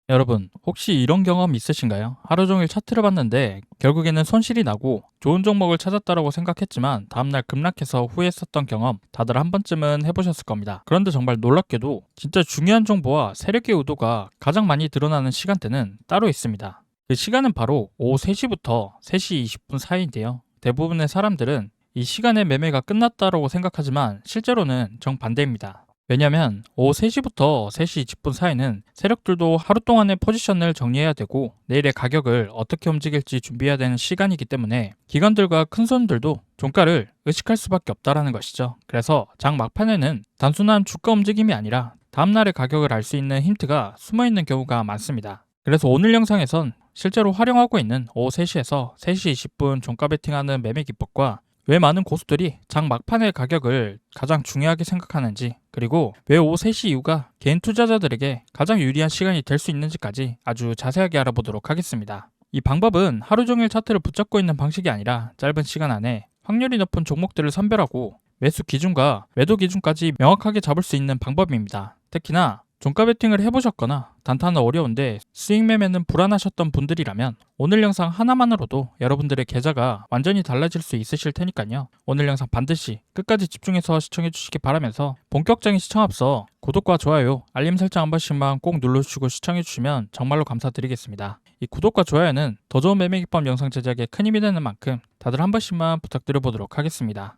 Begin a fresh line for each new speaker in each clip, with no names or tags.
여러분, 혹시 이런 경험 있으신가요? 하루 종일 차트를 봤는데 결국에는 손실이 나고 좋은 종목을 찾았다라고 생각했지만 다음날 급락해서 후회했었던 경험 다들 한 번쯤은 해보셨을 겁니다. 그런데 정말 놀랍게도 진짜 중요한 정보와 세력의 의도가 가장 많이 드러나는 시간대는 따로 있습니다. 그 시간은 바로 오후 3시부터 3시 20분 사이인데요. 대부분의 사람들은 이 시간에 매매가 끝났다라고 생각하지만 실제로는 정반대입니다. 왜냐면 오후 3시부터 3시 20분 사이는 세력들도 하루 동안의 포지션을 정리해야 되고 내일의 가격을 어떻게 움직일지 준비해야 되는 시간이기 때문에 기관들과 큰손들도 종가를 의식할 수밖에 없다라는 것이죠. 그래서 장 막판에는 단순한 주가 움직임이 아니라 다음날의 가격을 알 수 있는 힌트가 숨어있는 경우가 많습니다. 그래서 오늘 영상에선 실제로 활용하고 있는 오후 3시에서 3시 20분 종가 베팅하는 매매 기법과 왜 많은 고수들이 장 막판의 가격을 가장 중요하게 생각하는지, 그리고 왜 오후 3시 이후가 개인 투자자들에게 가장 유리한 시간이 될 수 있는지까지 아주 자세하게 알아보도록 하겠습니다. 이 방법은 하루 종일 차트를 붙잡고 있는 방식이 아니라 짧은 시간 안에 확률이 높은 종목들을 선별하고 매수 기준과 매도 기준까지 명확하게 잡을 수 있는 방법입니다. 특히나 종가 베팅을 해보셨거나 단타는 어려운데 수익 매매는 불안하셨던 분들이라면 오늘 영상 하나만으로도 여러분들의 계좌가 완전히 달라질 수 있으실 테니까요. 오늘 영상 반드시 끝까지 집중해서 시청해 주시기 바라면서 본격적인 시청 앞서 구독과 좋아요, 알림 설정 한 번씩만 꼭 눌러주시고 시청해 주시면 정말로 감사드리겠습니다. 이 구독과 좋아요는 더 좋은 매매 기법 영상 제작에 큰 힘이 되는 만큼 다들 한 번씩만 부탁드려 보도록 하겠습니다.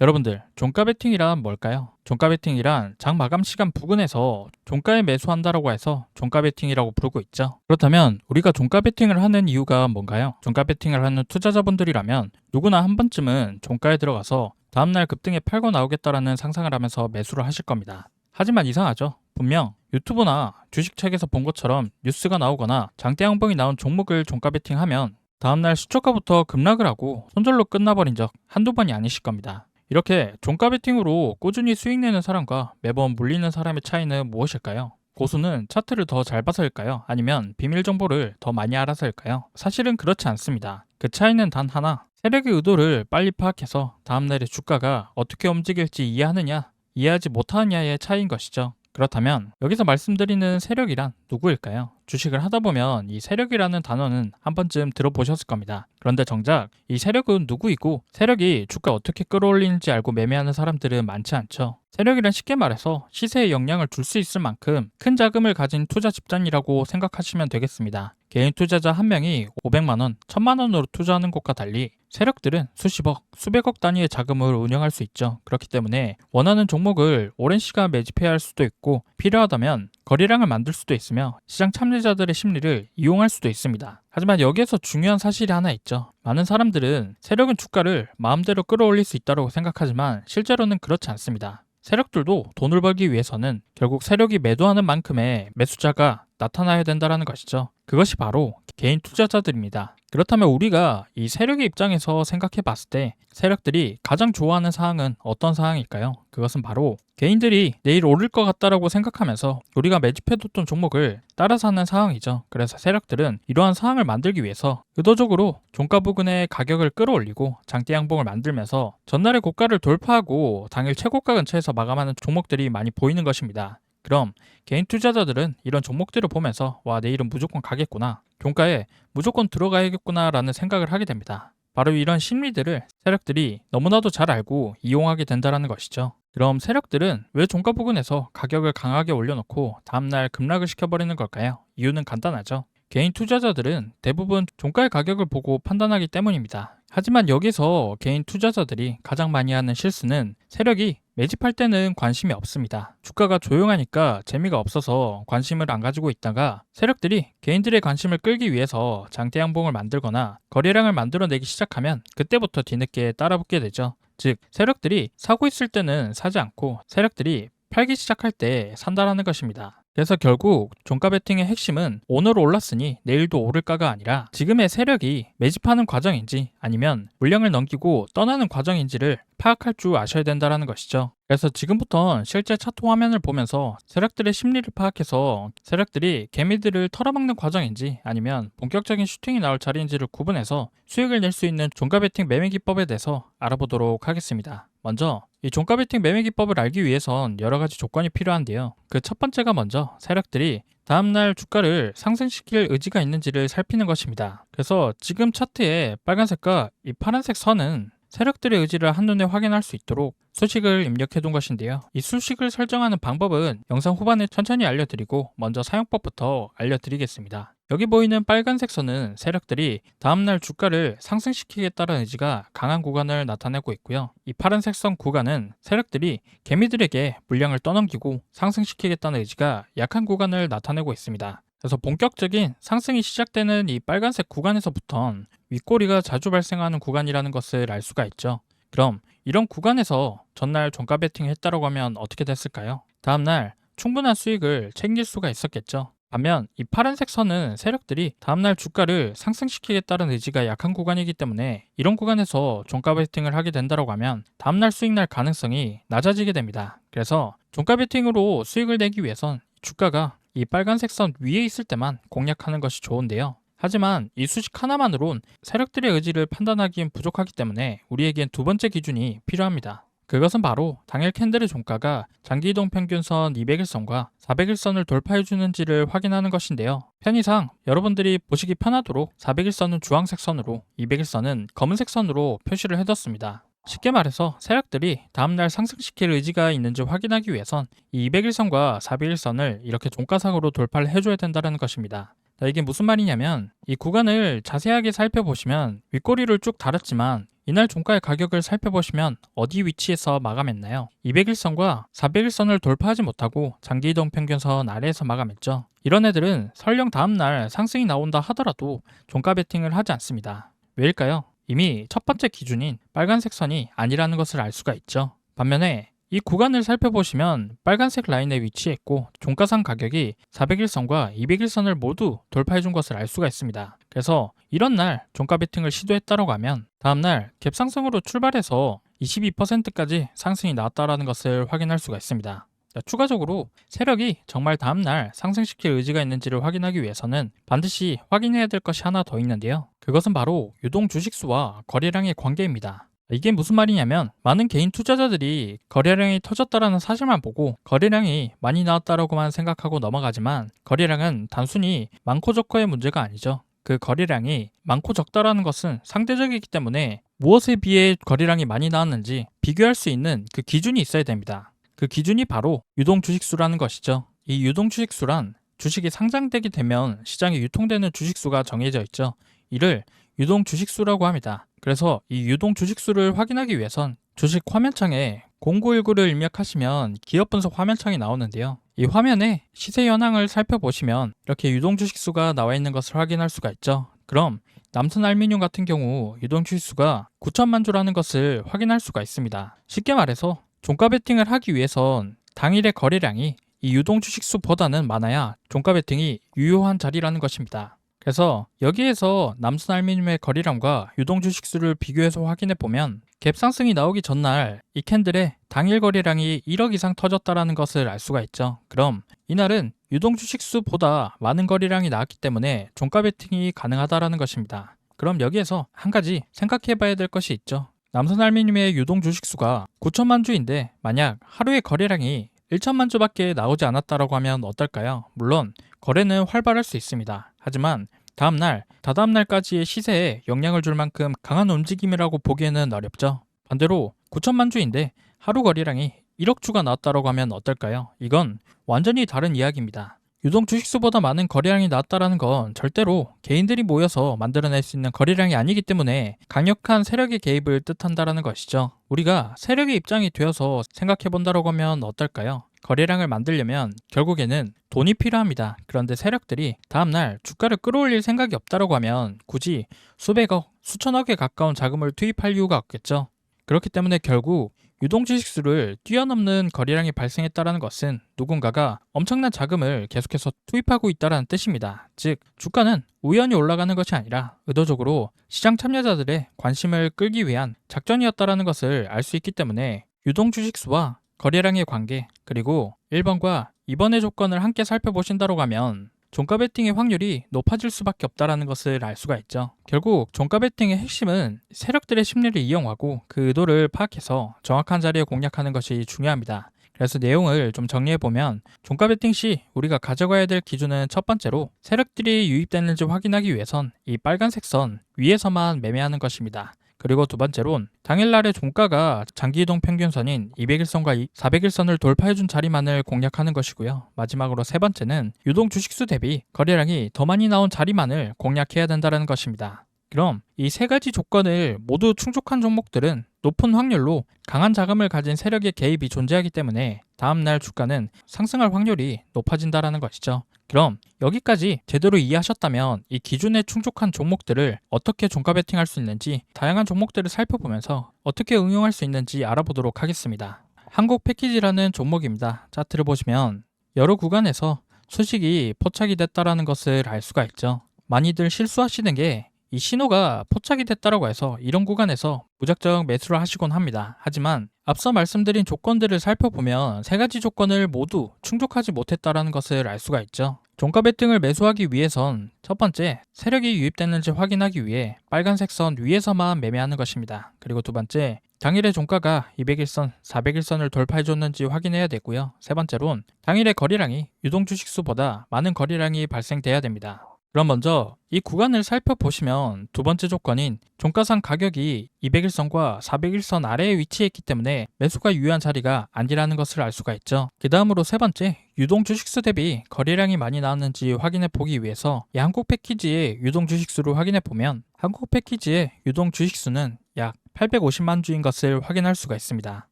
여러분들, 종가 베팅이란 뭘까요? 종가 베팅이란 장 마감 시간 부근에서 종가에 매수한다라고 해서 종가 베팅이라고 부르고 있죠. 그렇다면 우리가 종가 베팅을 하는 이유가 뭔가요? 종가 베팅을 하는 투자자분들이라면 누구나 한 번쯤은 종가에 들어가서 다음날 급등에 팔고 나오겠다라는 상상을 하면서 매수를 하실 겁니다. 하지만 이상하죠? 분명 유튜브나 주식책에서 본 것처럼 뉴스가 나오거나 장대 양봉이 나온 종목을 종가 베팅하면 다음날 시초가부터 급락을 하고 손절로 끝나버린 적 한두 번이 아니실 겁니다. 이렇게 종가 베팅으로 꾸준히 수익 내는 사람과 매번 물리는 사람의 차이는 무엇일까요? 고수는 차트를 더 잘 봐서일까요? 아니면 비밀 정보를 더 많이 알아서일까요? 사실은 그렇지 않습니다. 그 차이는 단 하나, 세력의 의도를 빨리 파악해서 다음날의 주가가 어떻게 움직일지 이해하느냐, 이해하지 못하느냐의 차이인 것이죠. 그렇다면 여기서 말씀드리는 세력이란 누구일까요? 주식을 하다 보면 이 세력이라는 단어는 한 번쯤 들어보셨을 겁니다. 그런데 정작 이 세력은 누구이고 세력이 주가 어떻게 끌어올리는지 알고 매매하는 사람들은 많지 않죠. 세력이란 쉽게 말해서 시세에 영향을 줄 수 있을 만큼 큰 자금을 가진 투자 집단이라고 생각하시면 되겠습니다. 개인 투자자 한 명이 500만 원, 1000만 원으로 투자하는 것과 달리 세력들은 수십억, 수백억 단위의 자금을 운영할 수 있죠. 그렇기 때문에 원하는 종목을 오랜 시간 매집해야 할 수도 있고 필요하다면 거래량을 만들 수도 있으며 시장 참여자들의 심리를 이용할 수도 있습니다. 하지만 여기에서 중요한 사실이 하나 있죠. 많은 사람들은 세력은 주가를 마음대로 끌어올릴 수 있다고 생각하지만 실제로는 그렇지 않습니다. 세력들도 돈을 벌기 위해서는 결국 세력이 매도하는 만큼의 매수자가 나타나야 된다는 것이죠. 그것이 바로 개인 투자자들입니다. 그렇다면 우리가 이 세력의 입장에서 생각해 봤을 때 세력들이 가장 좋아하는 사항은 어떤 사항일까요? 그것은 바로 개인들이 내일 오를 것 같다라고 생각하면서 우리가 매집해뒀던 종목을 따라서 하는 상황이죠. 그래서 세력들은 이러한 상황을 만들기 위해서 의도적으로 종가 부근의 가격을 끌어올리고 장대 양봉을 만들면서 전날의 고가를 돌파하고 당일 최고가 근처에서 마감하는 종목들이 많이 보이는 것입니다. 그럼 개인 투자자들은 이런 종목들을 보면서 와, 내일은 무조건 가겠구나, 종가에 무조건 들어가야겠구나 라는 생각을 하게 됩니다. 바로 이런 심리들을 세력들이 너무나도 잘 알고 이용하게 된다는 것이죠. 그럼 세력들은 왜 종가 부근에서 가격을 강하게 올려놓고 다음날 급락을 시켜버리는 걸까요? 이유는 간단하죠. 개인 투자자들은 대부분 종가의 가격을 보고 판단하기 때문입니다. 하지만 여기서 개인 투자자들이 가장 많이 하는 실수는 세력이 매집할 때는 관심이 없습니다. 주가가 조용하니까 재미가 없어서 관심을 안 가지고 있다가 세력들이 개인들의 관심을 끌기 위해서 장대 양봉을 만들거나 거래량을 만들어내기 시작하면 그때부터 뒤늦게 따라붙게 되죠. 즉, 세력들이 사고 있을 때는 사지 않고 세력들이 팔기 시작할 때 산다라는 것입니다. 그래서 결국 종가 베팅의 핵심은 오늘 올랐으니 내일도 오를까가 아니라 지금의 세력이 매집하는 과정인지 아니면 물량을 넘기고 떠나는 과정인지를 파악할 줄 아셔야 된다는 것이죠. 그래서 지금부터 실제 차트 화면을 보면서 세력들의 심리를 파악해서 세력들이 개미들을 털어먹는 과정인지 아니면 본격적인 슈팅이 나올 자리인지를 구분해서 수익을 낼 수 있는 종가 베팅 매매 기법에 대해서 알아보도록 하겠습니다. 먼저 이 종가 베팅 매매 기법을 알기 위해선 여러 가지 조건이 필요한데요. 그 첫 번째가 먼저 세력들이 다음날 주가를 상승시킬 의지가 있는지를 살피는 것입니다. 그래서 지금 차트에 빨간색과 이 파란색 선은 세력들의 의지를 한눈에 확인할 수 있도록 수식을 입력해 둔 것인데요. 이 수식을 설정하는 방법은 영상 후반에 천천히 알려드리고 먼저 사용법부터 알려드리겠습니다. 여기 보이는 빨간색 선은 세력들이 다음날 주가를 상승시키겠다는 의지가 강한 구간을 나타내고 있고요. 이 파란색 선 구간은 세력들이 개미들에게 물량을 떠넘기고 상승시키겠다는 의지가 약한 구간을 나타내고 있습니다. 그래서 본격적인 상승이 시작되는 이 빨간색 구간에서부턴 윗꼬리가 자주 발생하는 구간이라는 것을 알 수가 있죠. 그럼 이런 구간에서 전날 종가 베팅을 했다고 하면 어떻게 됐을까요? 다음날 충분한 수익을 챙길 수가 있었겠죠. 반면 이 파란색 선은 세력들이 다음날 주가를 상승시키겠다는 의지가 약한 구간이기 때문에 이런 구간에서 종가 베팅을 하게 된다고 하면 다음날 수익 날 가능성이 낮아지게 됩니다. 그래서 종가 베팅으로 수익을 내기 위해선 주가가 이 빨간색 선 위에 있을 때만 공략하는 것이 좋은데요. 하지만 이 수식 하나만으론 세력들의 의지를 판단하기엔 부족하기 때문에 우리에겐 두 번째 기준이 필요합니다. 그것은 바로 당일 캔들의 종가가 장기이동 평균선 200일선과 400일선을 돌파해주는지를 확인하는 것인데요. 편의상 여러분들이 보시기 편하도록 400일선은 주황색 선으로 200일선은 검은색 선으로 표시를 해뒀습니다. 쉽게 말해서 세력들이 다음날 상승시킬 의지가 있는지 확인하기 위해선 이 200일선과 400일선을 이렇게 종가상으로 돌파를 해줘야 된다는 것입니다. 이게 무슨 말이냐면 이 구간을 자세하게 살펴보시면 윗꼬리를 쭉 달았지만 이날 종가의 가격을 살펴보시면 어디 위치에서 마감했나요? 200일선과 400일선을 돌파하지 못하고 장기이동 평균선 아래에서 마감했죠. 이런 애들은 설령 다음날 상승이 나온다 하더라도 종가 베팅을 하지 않습니다. 왜일까요? 이미 첫 번째 기준인 빨간색 선이 아니라는 것을 알 수가 있죠. 반면에 이 구간을 살펴보시면 빨간색 라인에 위치했고 종가상 가격이 400일선과 200일선을 모두 돌파해준 것을 알 수가 있습니다. 그래서 이런 날 종가 베팅을 시도했다고 하면 다음날 갭상승으로 출발해서 22%까지 상승이 나왔다는 것을 확인할 수가 있습니다. 추가적으로 세력이 정말 다음날 상승시킬 의지가 있는지를 확인하기 위해서는 반드시 확인해야 될 것이 하나 더 있는데요. 그것은 바로 유동 주식수와 거래량의 관계입니다. 이게 무슨 말이냐면 많은 개인 투자자들이 거래량이 터졌다라는 사실만 보고 거래량이 많이 나왔다라고만 생각하고 넘어가지만 거래량은 단순히 많고 적고의 문제가 아니죠. 그 거래량이 많고 적다라는 것은 상대적이기 때문에 무엇에 비해 거래량이 많이 나왔는지 비교할 수 있는 그 기준이 있어야 됩니다. 그 기준이 바로 유동 주식수라는 것이죠. 이 유동 주식수란 주식이 상장되게 되면 시장에 유통되는 주식수가 정해져 있죠. 이를 유동 주식수라고 합니다. 그래서 이 유동 주식수를 확인하기 위해선 주식 화면창에 0919를 입력하시면 기업 분석 화면창이 나오는데요. 이 화면에 시세 현황을 살펴보시면 이렇게 유동 주식수가 나와 있는 것을 확인할 수가 있죠. 그럼 남선알미늄 같은 경우 유동 주식수가 9천만 주라는 것을 확인할 수가 있습니다. 쉽게 말해서 종가 베팅을 하기 위해선 당일의 거래량이 이 유동 주식수보다는 많아야 종가 베팅이 유효한 자리라는 것입니다. 그래서 여기에서 남선알미늄의 거래량과 유동 주식수를 비교해서 확인해 보면 갭 상승이 나오기 전날 이 캔들의 당일 거래량이 1억 이상 터졌다는 것을 알 수가 있죠. 그럼 이날은 유동 주식수보다 많은 거래량이 나왔기 때문에 종가 베팅이 가능하다는 것입니다. 그럼 여기에서 한 가지 생각해 봐야 될 것이 있죠. 남선알미늄의 유동 주식수가 9천만 주인데 만약 하루의 거래량이 1천만 주밖에 나오지 않았다고 하면 어떨까요? 물론 거래는 활발할 수 있습니다. 하지만 다음날, 다다음날까지의 시세에 영향을 줄 만큼 강한 움직임이라고 보기에는 어렵죠. 반대로 9천만 주인데 하루 거래량이 1억 주가 나왔다고 하면 어떨까요? 이건 완전히 다른 이야기입니다. 유동 주식수보다 많은 거래량이 나왔다는 건 절대로 개인들이 모여서 만들어낼 수 있는 거래량이 아니기 때문에 강력한 세력의 개입을 뜻한다는 것이죠. 우리가 세력의 입장이 되어서 생각해 본다고 하면 어떨까요? 거래량을 만들려면 결국에는 돈이 필요합니다. 그런데 세력들이 다음날 주가를 끌어올릴 생각이 없다고 하면 굳이 수백억, 수천억에 가까운 자금을 투입할 이유가 없겠죠. 그렇기 때문에 결국 유동주식수를 뛰어넘는 거래량이 발생했다는 것은 누군가가 엄청난 자금을 계속해서 투입하고 있다는 뜻입니다. 즉 주가는 우연히 올라가는 것이 아니라 의도적으로 시장 참여자들의 관심을 끌기 위한 작전이었다는 것을 알 수 있기 때문에 유동주식수와 거래량의 관계 그리고 1번과 2번의 조건을 함께 살펴보신다고 하면 종가 베팅의 확률이 높아질 수밖에 없다는 것을 알 수가 있죠. 결국 종가 베팅의 핵심은 세력들의 심리를 이용하고 그 의도를 파악해서 정확한 자리에 공략하는 것이 중요합니다. 그래서 내용을 좀 정리해보면 종가 베팅 시 우리가 가져가야 될 기준은 첫 번째로 세력들이 유입되는지 확인하기 위해선 이 빨간색 선 위에서만 매매하는 것입니다. 그리고 두 번째론 당일날의 종가가 장기이동 평균선인 200일선과 400일선을 돌파해준 자리만을 공략하는 것이고요. 마지막으로 세 번째는 유동 주식수 대비 거래량이 더 많이 나온 자리만을 공략해야 된다는 것입니다. 그럼 이 세 가지 조건을 모두 충족한 종목들은 높은 확률로 강한 자금을 가진 세력의 개입이 존재하기 때문에 다음날 주가는 상승할 확률이 높아진다는 것이죠. 그럼 여기까지 제대로 이해하셨다면 이 기준에 충족한 종목들을 어떻게 종가 베팅할 수 있는지 다양한 종목들을 살펴보면서 어떻게 응용할 수 있는지 알아보도록 하겠습니다. 한국 패키지라는 종목입니다. 차트를 보시면 여러 구간에서 수식이 포착이 됐다는 것을 알 수가 있죠. 많이들 실수하시는 게 이 신호가 포착이 됐다라고 해서 이런 구간에서 무작정 매수를 하시곤 합니다. 하지만 앞서 말씀드린 조건들을 살펴보면 세 가지 조건을 모두 충족하지 못했다는 것을 알 수가 있죠. 종가 베팅을 매수하기 위해선 첫 번째, 세력이 유입됐는지 확인하기 위해 빨간색 선 위에서만 매매하는 것입니다. 그리고 두 번째, 당일의 종가가 200일선, 400일선을 돌파해줬는지 확인해야 되고요. 세 번째론 당일의 거래량이 유동 주식수보다 많은 거래량이 발생돼야 됩니다. 그럼 먼저 이 구간을 살펴보시면 두 번째 조건인 종가상 가격이 200일선과 400일선 아래에 위치했기 때문에 매수가 유효한 자리가 아니라는 것을 알 수가 있죠. 그 다음으로 세 번째, 유동 주식수 대비 거래량이 많이 나왔는지 확인해 보기 위해서 이 한국 패키지의 유동 주식수를 확인해 보면 한국 패키지의 유동 주식수는 약 850만 주인 것을 확인할 수가 있습니다.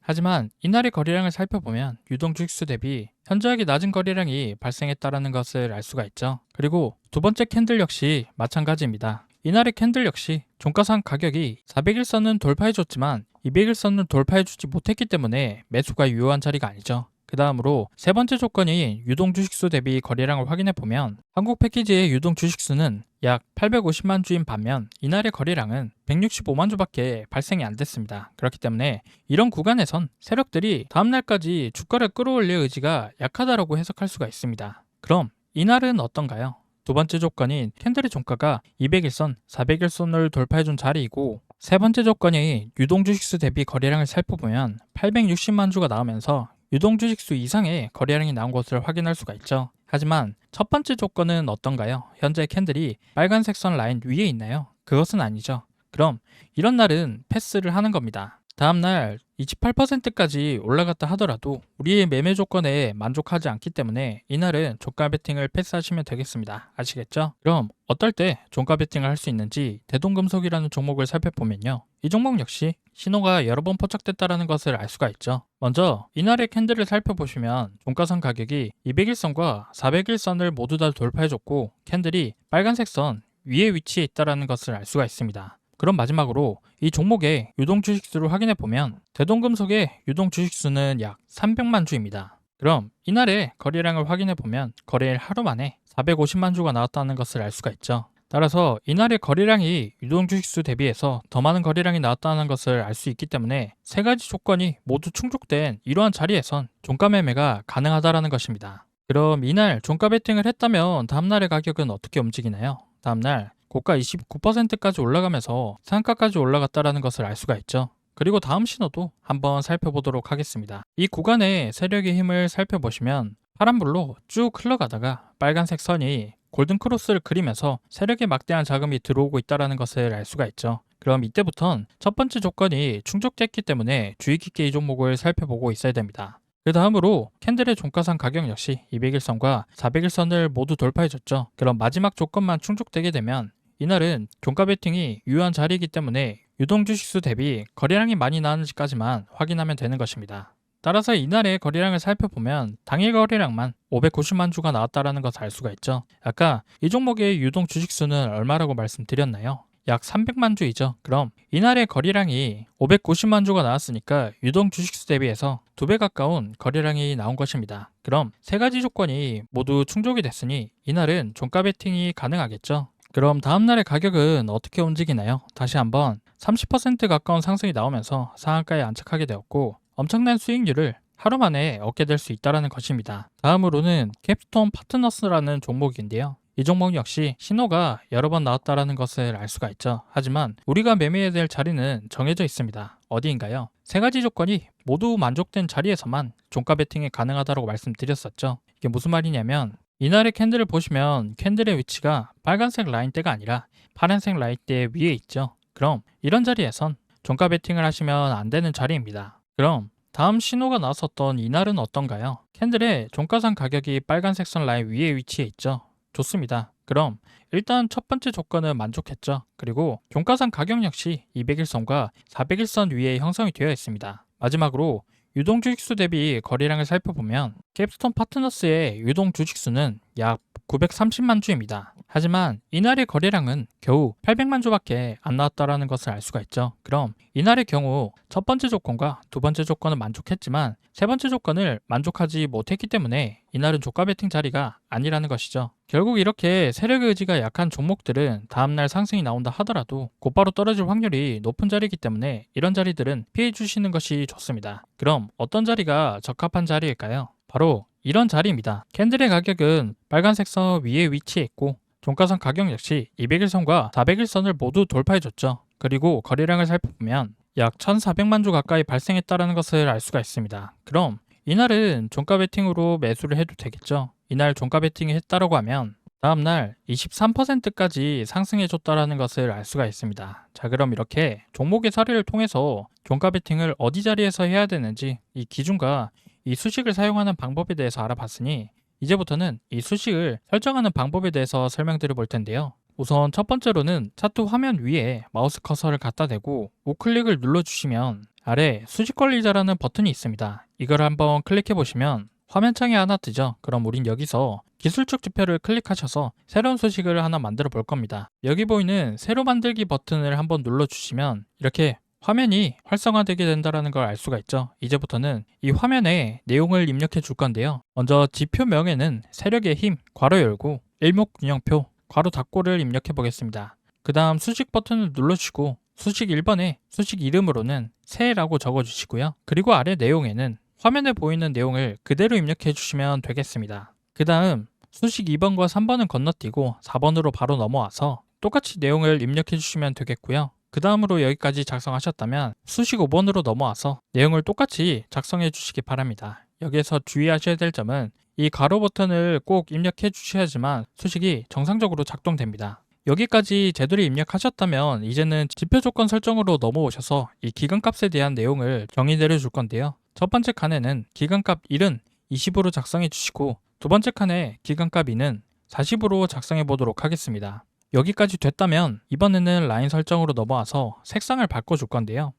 하지만 이날의 거래량을 살펴보면 유동 주식수 대비 현저하게 낮은 거래량이 발생했다는 것을 알 수가 있죠. 그리고 두 번째 캔들 역시 마찬가지입니다. 이날의 캔들 역시 종가상 가격이 400일선은 돌파해줬지만 200일선은 돌파해주지 못했기 때문에 매수가 유효한 자리가 아니죠. 그 다음으로 세 번째 조건인 유동 주식수 대비 거래량을 확인해 보면 한국 패키지의 유동 주식수는 약 850만 주인 반면 이날의 거래량은 165만 주밖에 발생이 안 됐습니다. 그렇기 때문에 이런 구간에선 세력들이 다음날까지 주가를 끌어올릴 의지가 약하다라고 해석할 수가 있습니다. 그럼 이날은 어떤가요? 두 번째 조건인 캔들의 종가가 200일선, 400일선을 돌파해준 자리이고 세 번째 조건인 유동 주식수 대비 거래량을 살펴보면 860만 주가 나오면서 유동 주식수 이상의 거래량이 나온 것을 확인할 수가 있죠. 하지만 첫 번째 조건은 어떤가요? 현재 캔들이 빨간색 선 라인 위에 있나요? 그것은 아니죠. 그럼 이런 날은 패스를 하는 겁니다. 다음날 28%까지 올라갔다 하더라도 우리의 매매 조건에 만족하지 않기 때문에 이날은 종가 베팅을 패스하시면 되겠습니다. 아시겠죠? 그럼 어떨 때 종가 베팅을 할 수 있는지 대동금속이라는 종목을 살펴보면요. 이 종목 역시 신호가 여러 번 포착됐다는 것을 알 수가 있죠. 먼저 이날의 캔들을 살펴보시면 종가선 가격이 200일선과 400일선을 모두 다 돌파해줬고 캔들이 빨간색 선 위에 위치해 있다는 것을 알 수가 있습니다. 그럼 마지막으로 이 종목의 유동 주식수를 확인해 보면 대동금속의 유동 주식수는 약 300만 주입니다. 그럼 이날의 거래량을 확인해 보면 거래일 하루 만에 450만 주가 나왔다는 것을 알 수가 있죠. 따라서 이날의 거래량이 유동 주식수 대비해서 더 많은 거래량이 나왔다는 것을 알 수 있기 때문에 세 가지 조건이 모두 충족된 이러한 자리에선 종가 매매가 가능하다는 것입니다. 그럼 이날 종가 베팅을 했다면 다음날의 가격은 어떻게 움직이나요? 다음날 고가 29%까지 올라가면서 상가까지 올라갔다는 것을 알 수가 있죠. 그리고 다음 신호도 한번 살펴보도록 하겠습니다. 이 구간의 세력의 힘을 살펴보시면 파란불로 쭉 흘러가다가 빨간색 선이 골든 크로스를 그리면서 세력에 막대한 자금이 들어오고 있다는 것을 알 수가 있죠. 그럼 이때부턴 첫 번째 조건이 충족됐기 때문에 주의 깊게 이 종목을 살펴보고 있어야 됩니다. 그 다음으로 캔들의 종가상 가격 역시 200일선과 400일선을 모두 돌파해줬죠. 그럼 마지막 조건만 충족되게 되면 이날은 종가 베팅이 유효한 자리이기 때문에 유동 주식수 대비 거래량이 많이 나왔는지까지만 확인하면 되는 것입니다. 따라서 이날의 거래량을 살펴보면 당일 거래량만 590만 주가 나왔다는 것을 알 수가 있죠. 아까 이 종목의 유동 주식수는 얼마라고 말씀드렸나요? 약 300만 주이죠. 그럼 이날의 거래량이 590만 주가 나왔으니까 유동 주식수 대비해서 2배 가까운 거래량이 나온 것입니다. 그럼 세 가지 조건이 모두 충족이 됐으니 이날은 종가 베팅이 가능하겠죠. 그럼 다음날의 가격은 어떻게 움직이나요? 다시 한번 30% 가까운 상승이 나오면서 상한가에 안착하게 되었고 엄청난 수익률을 하루 만에 얻게 될 수 있다는 것입니다. 다음으로는 캡스톤 파트너스라는 종목인데요. 이 종목 역시 신호가 여러 번 나왔다는 것을 알 수가 있죠. 하지만 우리가 매매해야 될 자리는 정해져 있습니다. 어디인가요? 세 가지 조건이 모두 만족된 자리에서만 종가 베팅이 가능하다고 말씀드렸었죠. 이게 무슨 말이냐면 이날의 캔들을 보시면 캔들의 위치가 빨간색 라인대가 아니라 파란색 라인대 위에 있죠. 그럼 이런 자리에선 종가 베팅을 하시면 안 되는 자리입니다. 그럼 다음 신호가 나왔었던 이날은 어떤가요? 캔들의 종가상 가격이 빨간색 선 라인 위에 위치해 있죠. 좋습니다. 그럼 일단 첫 번째 조건은 만족했죠. 그리고 종가상 가격 역시 200일선과 400일선 위에 형성이 되어 있습니다. 마지막으로 유동 주식수 대비 거래량을 살펴보면 캡스톤 파트너스의 유동 주식수는 약 930만 주입니다. 하지만 이날의 거래량은 겨우 800만 주밖에 안 나왔다는 것을 알 수가 있죠. 그럼 이날의 경우 첫 번째 조건과 두 번째 조건은 만족했지만 세 번째 조건을 만족하지 못했기 때문에 이날은 종가 베팅 자리가 아니라는 것이죠. 결국 이렇게 세력의 의지가 약한 종목들은 다음날 상승이 나온다 하더라도 곧바로 떨어질 확률이 높은 자리이기 때문에 이런 자리들은 피해 주시는 것이 좋습니다. 그럼 어떤 자리가 적합한 자리일까요? 바로 이런 자리입니다. 캔들의 가격은 빨간색 선 위에 위치해 있고 종가선 가격 역시 200일선과 400일선을 모두 돌파해줬죠. 그리고 거래량을 살펴보면 약 1,400만 주 가까이 발생했다는 것을 알 수가 있습니다. 그럼 이날은 종가 베팅으로 매수를 해도 되겠죠. 이날 종가 베팅을 했다라고 하면 다음날 23%까지 상승해줬다는 것을 알 수가 있습니다. 자, 그럼 이렇게 종목의 사례를 통해서 종가 베팅을 어디 자리에서 해야 되는지 이 기준과 이 수식을 사용하는 방법에 대해서 알아봤으니 이제부터는 이 수식을 설정하는 방법에 대해서 설명드려 볼 텐데요. 우선 첫 번째로는 차트 화면 위에 마우스 커서를 갖다 대고 우클릭을 눌러주시면 아래 수식 관리자라는 버튼이 있습니다. 이걸 한번 클릭해 보시면 화면창이 하나 뜨죠. 그럼 우린 여기서 기술적 지표를 클릭하셔서 새로운 수식을 하나 만들어 볼 겁니다. 여기 보이는 새로 만들기 버튼을 한번 눌러주시면 이렇게 화면이 활성화되게 된다는 걸 알 수가 있죠. 이제부터는 이 화면에 내용을 입력해 줄 건데요. 먼저 지표명에는 세력의 힘 괄호 열고 일목균형표 괄호 닫고를 입력해 보겠습니다. 그 다음 수식 버튼을 눌러주시고 수식 1번에 수식 이름으로는 세라고 적어주시고요. 그리고 아래 내용에는 화면에 보이는 내용을 그대로 입력해 주시면 되겠습니다. 그 다음 수식 2번과 3번은 건너뛰고 4번으로 바로 넘어와서 똑같이 내용을 입력해 주시면 되겠고요. 그 다음으로 여기까지 작성하셨다면 수식 5번으로 넘어와서 내용을 똑같이 작성해 주시기 바랍니다. 여기에서 주의하셔야 될 점은 이 가로 버튼을 꼭 입력해 주셔야지만 수식이 정상적으로 작동됩니다. 여기까지 제대로 입력하셨다면 이제는 지표 조건 설정으로 넘어오셔서 이 기간값에 대한 내용을 정의 내려줄 건데요. 첫 번째 칸에는 기간값 1은 20으로 작성해 주시고 두 번째 칸에 기간값 2는 40으로 작성해 보도록 하겠습니다. 여기까지 됐다면 이번에는 라인 설정으로 넘어와서 색상을 바꿔줄 건데요.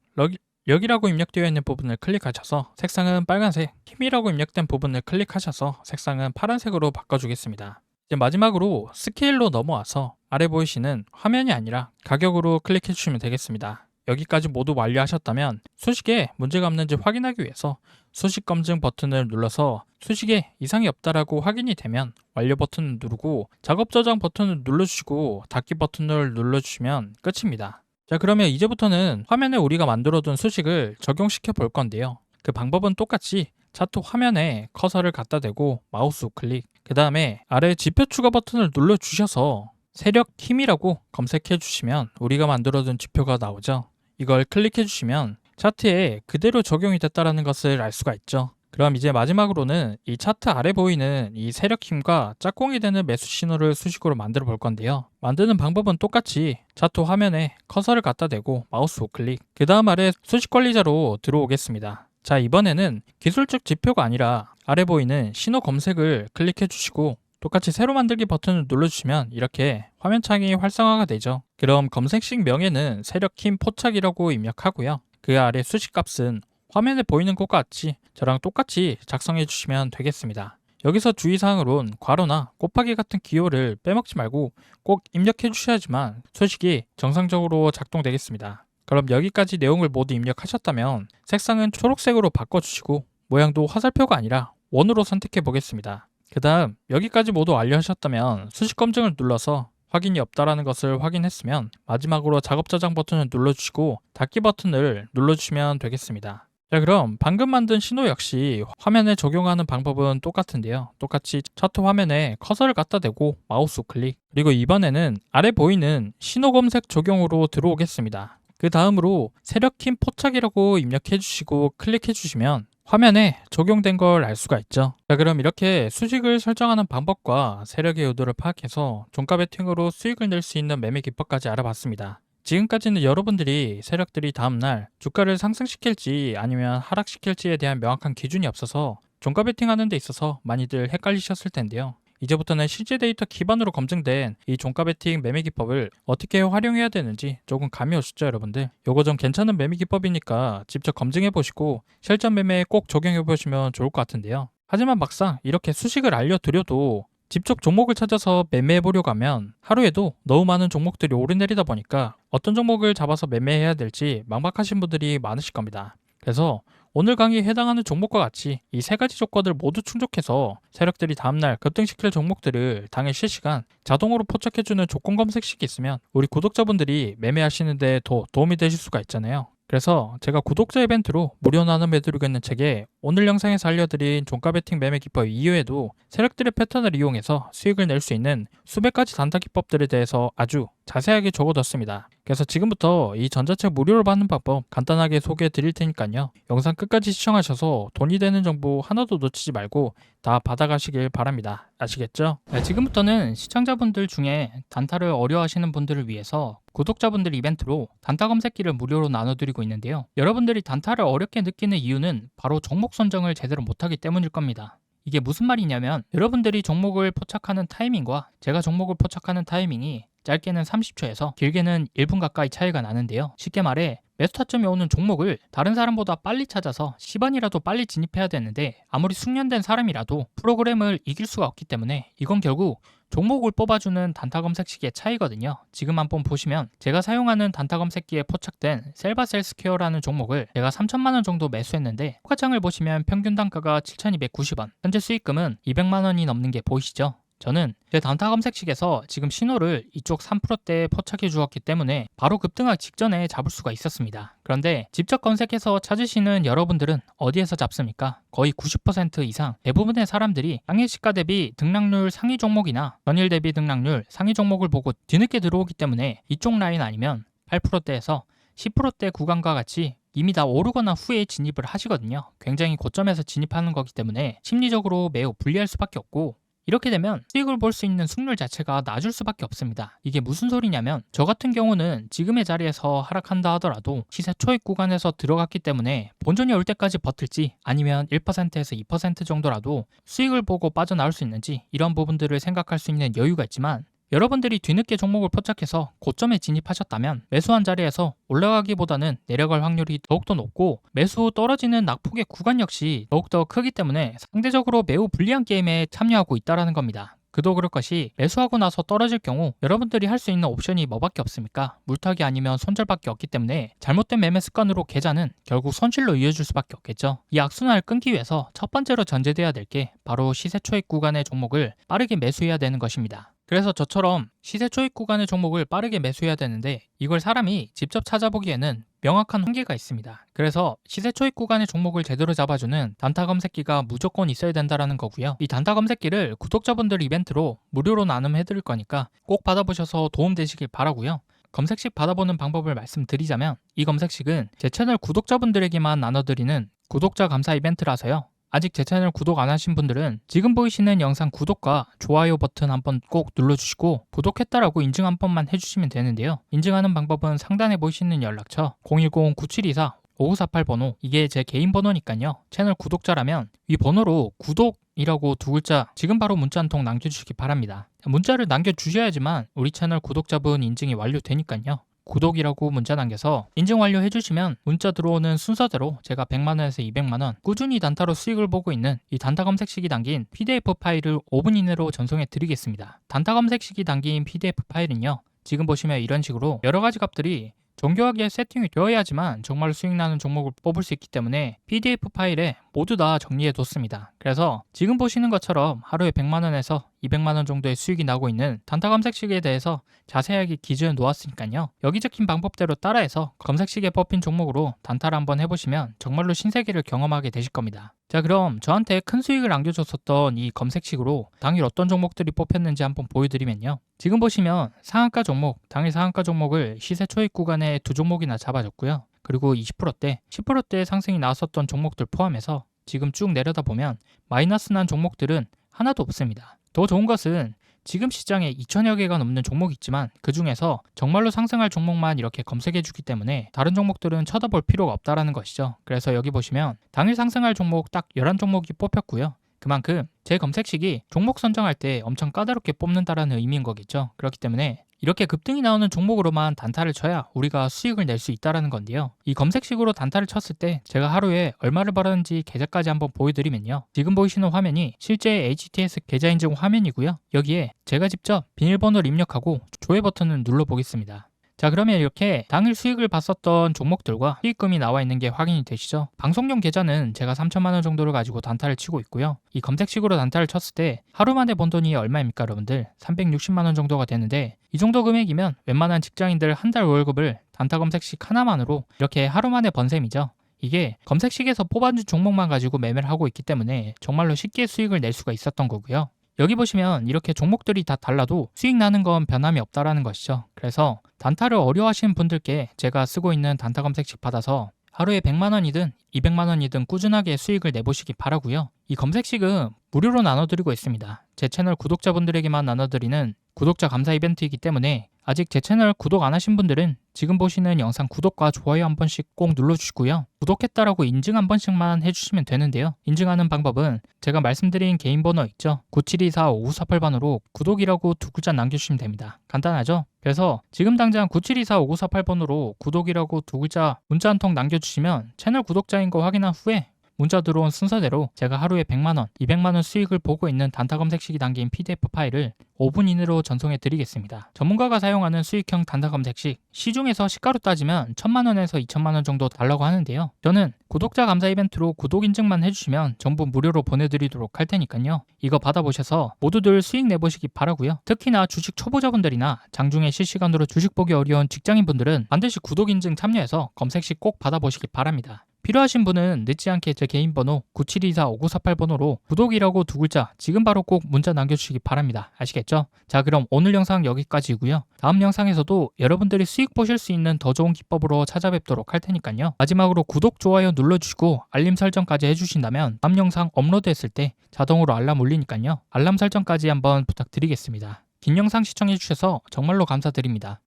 여기라고 입력되어 있는 부분을 클릭하셔서 색상은 빨간색, 힘이라고 입력된 부분을 클릭하셔서 색상은 파란색으로 바꿔주겠습니다. 이제 마지막으로 스케일로 넘어와서 아래 보이시는 화면이 아니라 가격으로 클릭해 주시면 되겠습니다. 여기까지 모두 완료하셨다면 수식에 문제가 없는지 확인하기 위해서 수식 검증 버튼을 눌러서 수식에 이상이 없다라고 확인이 되면 완료 버튼을 누르고 작업 저장 버튼을 눌러주시고 닫기 버튼을 눌러주시면 끝입니다. 자, 그러면 이제부터는 화면에 우리가 만들어둔 수식을 적용시켜 볼 건데요. 그 방법은 똑같이 차트 화면에 커서를 갖다 대고 마우스 우클릭, 그 다음에 아래 지표 추가 버튼을 눌러주셔서 세력 힘이라고 검색해 주시면 우리가 만들어둔 지표가 나오죠. 이걸 클릭해 주시면 차트에 그대로 적용이 됐다는 것을 알 수가 있죠. 그럼 이제 마지막으로는 이 차트 아래 보이는 이 세력 힘과 짝꿍이 되는 매수 신호를 수식으로 만들어 볼 건데요. 만드는 방법은 똑같이 차트 화면에 커서를 갖다 대고 마우스 우클릭, 그 다음 아래 수식 관리자로 들어오겠습니다. 자, 이번에는 기술적 지표가 아니라 아래 보이는 신호 검색을 클릭해 주시고 똑같이 새로 만들기 버튼을 눌러주시면 이렇게 화면창이 활성화가 되죠. 그럼 검색식 명에는 세력 힘 포착이라고 입력하고요. 그 아래 수식 값은 화면에 보이는 것과 같이 저랑 똑같이 작성해 주시면 되겠습니다. 여기서 주의사항으론 괄호나 곱하기 같은 기호를 빼먹지 말고 꼭 입력해 주셔야지만 수식이 정상적으로 작동되겠습니다. 그럼 여기까지 내용을 모두 입력하셨다면 색상은 초록색으로 바꿔주시고 모양도 화살표가 아니라 원으로 선택해 보겠습니다. 그 다음 여기까지 모두 완료하셨다면 수식 검증을 눌러서 확인이 없다라는 것을 확인했으면 마지막으로 작업 저장 버튼을 눌러주시고 닫기 버튼을 눌러주시면 되겠습니다. 자, 그럼 방금 만든 신호 역시 화면에 적용하는 방법은 똑같은데요. 똑같이 차트 화면에 커서를 갖다 대고 마우스 클릭. 그리고 이번에는 아래 보이는 신호 검색 적용으로 들어오겠습니다. 그 다음으로 세력킴 포착이라고 입력해 주시고 클릭해 주시면 화면에 적용된 걸 알 수가 있죠. 자, 그럼 이렇게 수식을 설정하는 방법과 세력의 의도를 파악해서 종가 베팅으로 수익을 낼 수 있는 매매 기법까지 알아봤습니다. 지금까지는 여러분들이 세력들이 다음날 주가를 상승시킬지 아니면 하락시킬지에 대한 명확한 기준이 없어서 종가 베팅하는 데 있어서 많이들 헷갈리셨을 텐데요. 이제부터는 실제 데이터 기반으로 검증된 이 종가 베팅 매매 기법을 어떻게 활용해야 되는지 조금 감이 오셨죠, 여러분들? 요거 좀 괜찮은 매매 기법이니까 직접 검증해 보시고 실전 매매에 꼭 적용해 보시면 좋을 것 같은데요. 하지만 막상 이렇게 수식을 알려드려도 직접 종목을 찾아서 매매해 보려고 하면 하루에도 너무 많은 종목들이 오르내리다 보니까 어떤 종목을 잡아서 매매해야 될지 막막하신 분들이 많으실 겁니다. 그래서 오늘 강의에 해당하는 종목과 같이 이 세 가지 조건을 모두 충족해서 세력들이 다음날 급등시킬 종목들을 당일 실시간 자동으로 포착해주는 조건 검색식이 있으면 우리 구독자분들이 매매하시는데 더 도움이 되실 수가 있잖아요. 그래서 제가 구독자 이벤트로 무료 나눔 해드리고 있는 책에 오늘 영상에서 알려드린 종가 베팅 매매 기법 이외에도 세력들의 패턴을 이용해서 수익을 낼 수 있는 수백 가지 단타 기법들에 대해서 아주 자세하게 적어뒀습니다. 그래서 지금부터 이 전자책 무료로 받는 방법 간단하게 소개해 드릴 테니까요. 영상 끝까지 시청하셔서 돈이 되는 정보 하나도 놓치지 말고 다 받아가시길 바랍니다. 아시겠죠? 네, 지금부터는 시청자분들 중에 단타를 어려워하시는 분들을 위해서 구독자분들 이벤트로 단타 검색기를 무료로 나눠드리고 있는데요. 여러분들이 단타를 어렵게 느끼는 이유는 바로 종목 선정을 제대로 못하기 때문일 겁니다. 이게 무슨 말이냐면 여러분들이 종목을 포착하는 타이밍과 제가 종목을 포착하는 타이밍이 짧게는 30초에서 길게는 1분 가까이 차이가 나는데요. 쉽게 말해 매수 타점이 오는 종목을 다른 사람보다 빨리 찾아서 10원이라도 빨리 진입해야 되는데 아무리 숙련된 사람이라도 프로그램을 이길 수가 없기 때문에 이건 결국 종목을 뽑아주는 단타 검색식의 차이거든요. 지금 한번 보시면 제가 사용하는 단타 검색기에 포착된 셀바셀스퀘어라는 종목을 제가 3천만원 정도 매수했는데 호가창을 보시면 평균 단가가 7,290원, 현재 수익금은 200만원이 넘는 게 보이시죠? 저는 제 단타 검색식에서 지금 신호를 이쪽 3%대에 포착해 주었기 때문에 바로 급등하기 직전에 잡을 수가 있었습니다. 그런데 직접 검색해서 찾으시는 여러분들은 어디에서 잡습니까? 거의 90% 이상 대부분의 사람들이 당일 시가 대비 등락률 상위 종목이나 전일 대비 등락률 상위 종목을 보고 뒤늦게 들어오기 때문에 이쪽 라인 아니면 8%대에서 10%대 구간과 같이 이미 다 오르거나 후에 진입을 하시거든요. 굉장히 고점에서 진입하는 거기 때문에 심리적으로 매우 불리할 수밖에 없고 이렇게 되면 수익을 볼 수 있는 승률 자체가 낮을 수밖에 없습니다. 이게 무슨 소리냐면 저 같은 경우는 지금의 자리에서 하락한다 하더라도 시세 초입 구간에서 들어갔기 때문에 본전이 올 때까지 버틸지 아니면 1%에서 2% 정도라도 수익을 보고 빠져나올 수 있는지 이런 부분들을 생각할 수 있는 여유가 있지만 여러분들이 뒤늦게 종목을 포착해서 고점에 진입하셨다면 매수한 자리에서 올라가기보다는 내려갈 확률이 더욱더 높고 매수 후 떨어지는 낙폭의 구간 역시 더욱더 크기 때문에 상대적으로 매우 불리한 게임에 참여하고 있다는 겁니다. 그도 그럴 것이 매수하고 나서 떨어질 경우 여러분들이 할 수 있는 옵션이 뭐밖에 없습니까? 물타기 아니면 손절밖에 없기 때문에 잘못된 매매 습관으로 계좌는 결국 손실로 이어질 수밖에 없겠죠. 이 악순환을 끊기 위해서 첫 번째로 전제돼야 될 게 바로 시세 초입 구간의 종목을 빠르게 매수해야 되는 것입니다. 그래서 저처럼 시세 초입 구간의 종목을 빠르게 매수해야 되는데 이걸 사람이 직접 찾아보기에는 명확한 한계가 있습니다. 그래서 시세 초입 구간의 종목을 제대로 잡아주는 단타 검색기가 무조건 있어야 된다는 거고요. 이 단타 검색기를 구독자분들 이벤트로 무료로 나눔해드릴 거니까 꼭 받아보셔서 도움되시길 바라고요. 검색식 받아보는 방법을 말씀드리자면 이 검색식은 제 채널 구독자분들에게만 나눠드리는 구독자 감사 이벤트라서요. 아직 제 채널 구독 안 하신 분들은 지금 보이시는 영상 구독과 좋아요 버튼 한번 꼭 눌러주시고 구독했다라고 인증 한 번만 해주시면 되는데요. 인증하는 방법은 상단에 보이시는 연락처 010-9724-5948 번호, 이게 제 개인 번호니까요. 채널 구독자라면 이 번호로 구독이라고 두 글자 지금 바로 문자 한 통 남겨주시기 바랍니다. 문자를 남겨주셔야지만 우리 채널 구독자분 인증이 완료되니까요. 구독이라고 문자 남겨서 인증 완료 해주시면 문자 들어오는 순서대로 제가 100만원에서 200만원 꾸준히 단타로 수익을 보고 있는 이 단타 검색식이 담긴 PDF 파일을 5분 이내로 전송해 드리겠습니다. 단타 검색식이 담긴 PDF 파일은요. 지금 보시면 이런 식으로 여러가지 값들이 정교하게 세팅이 되어야지만 정말 수익 나는 종목을 뽑을 수 있기 때문에 PDF 파일에 모두 다 정리해뒀습니다. 그래서 지금 보시는 것처럼 하루에 100만원에서 200만원 정도의 수익이 나고 있는 단타 검색식에 대해서 자세하게 기준을 놓았으니까요. 여기 적힌 방법대로 따라해서 검색식에 뽑힌 종목으로 단타를 한번 해보시면 정말로 신세계를 경험하게 되실 겁니다. 자, 그럼 저한테 큰 수익을 안겨줬었던 이 검색식으로 당일 어떤 종목들이 뽑혔는지 한번 보여드리면요. 지금 보시면 상한가 종목, 당일 상한가 종목을 시세 초입 구간에 두 종목이나 잡아줬고요. 그리고 20%대, 10%대 상승이 나왔었던 종목들 포함해서 지금 쭉 내려다 보면 마이너스 난 종목들은 하나도 없습니다. 더 좋은 것은 지금 시장에 2천여 개가 넘는 종목이 있지만 그 중에서 정말로 상승할 종목만 이렇게 검색해 주기 때문에 다른 종목들은 쳐다볼 필요가 없다라는 것이죠. 그래서 여기 보시면 당일 상승할 종목 딱 11종목이 뽑혔고요. 그만큼 제 검색식이 종목 선정할 때 엄청 까다롭게 뽑는다라는 의미인 거겠죠. 그렇기 때문에 이렇게 급등이 나오는 종목으로만 단타를 쳐야 우리가 수익을 낼 수 있다는 건데요. 이 검색식으로 단타를 쳤을 때 제가 하루에 얼마를 벌었는지 계좌까지 한번 보여드리면요. 지금 보이시는 화면이 실제 HTS 계좌 인증 화면이고요. 여기에 제가 직접 비밀번호를 입력하고 조회 버튼을 눌러보겠습니다. 자, 그러면 이렇게 당일 수익을 봤었던 종목들과 수익금이 나와 있는 게 확인이 되시죠? 방송용 계좌는 제가 3천만 원 정도를 가지고 단타를 치고 있고요. 이 검색식으로 단타를 쳤을 때 하루 만에 번 돈이 얼마입니까, 여러분들? 360만 원 정도가 되는데 이 정도 금액이면 웬만한 직장인들 한 달 월급을 단타 검색식 하나만으로 이렇게 하루 만에 번 셈이죠. 이게 검색식에서 뽑아준 종목만 가지고 매매를 하고 있기 때문에 정말로 쉽게 수익을 낼 수가 있었던 거고요. 여기 보시면 이렇게 종목들이 다 달라도 수익 나는 건 변함이 없다라는 것이죠. 그래서 단타를 어려워하시는 분들께 제가 쓰고 있는 단타 검색식 받아서 하루에 100만 원이든 200만 원이든 꾸준하게 수익을 내보시기 바라고요. 이 검색식은 무료로 나눠드리고 있습니다. 제 채널 구독자분들에게만 나눠드리는 구독자 감사 이벤트이기 때문에 아직 제 채널 구독 안 하신 분들은 지금 보시는 영상 구독과 좋아요 한 번씩 꼭 눌러주시고요. 구독했다라고 인증 한 번씩만 해주시면 되는데요. 인증하는 방법은 제가 말씀드린 개인 번호 있죠? 9724-5948번으로 구독이라고 두 글자 남겨주시면 됩니다. 간단하죠? 그래서 지금 당장 9724-5948번으로 구독이라고 두 글자 문자 한 통 남겨주시면 채널 구독자인 거 확인한 후에 문자 들어온 순서대로 제가 하루에 100만원, 200만원 수익을 보고 있는 단타 검색식이 담긴 PDF 파일을 5분 이내로 전송해 드리겠습니다. 전문가가 사용하는 수익형 단타 검색식, 시중에서 시가로 따지면 1000만원에서 2000만원 정도 달라고 하는데요. 저는 구독자 감사 이벤트로 구독 인증만 해주시면 전부 무료로 보내드리도록 할 테니까요. 이거 받아보셔서 모두들 수익 내보시기 바라고요. 특히나 주식 초보자분들이나 장중에 실시간으로 주식 보기 어려운 직장인분들은 반드시 구독 인증 참여해서 검색식 꼭 받아보시기 바랍니다. 필요하신 분은 늦지 않게 제 개인 번호 9724-5948번호로 구독이라고 두 글자 지금 바로 꼭 문자 남겨주시기 바랍니다. 아시겠죠? 자, 그럼 오늘 영상 여기까지고요. 다음 영상에서도 여러분들이 수익 보실 수 있는 더 좋은 기법으로 찾아뵙도록 할 테니까요. 마지막으로 구독, 좋아요 눌러주시고 알림 설정까지 해주신다면 다음 영상 업로드했을 때 자동으로 알람 울리니까요. 알람 설정까지 한번 부탁드리겠습니다. 긴 영상 시청해주셔서 정말로 감사드립니다.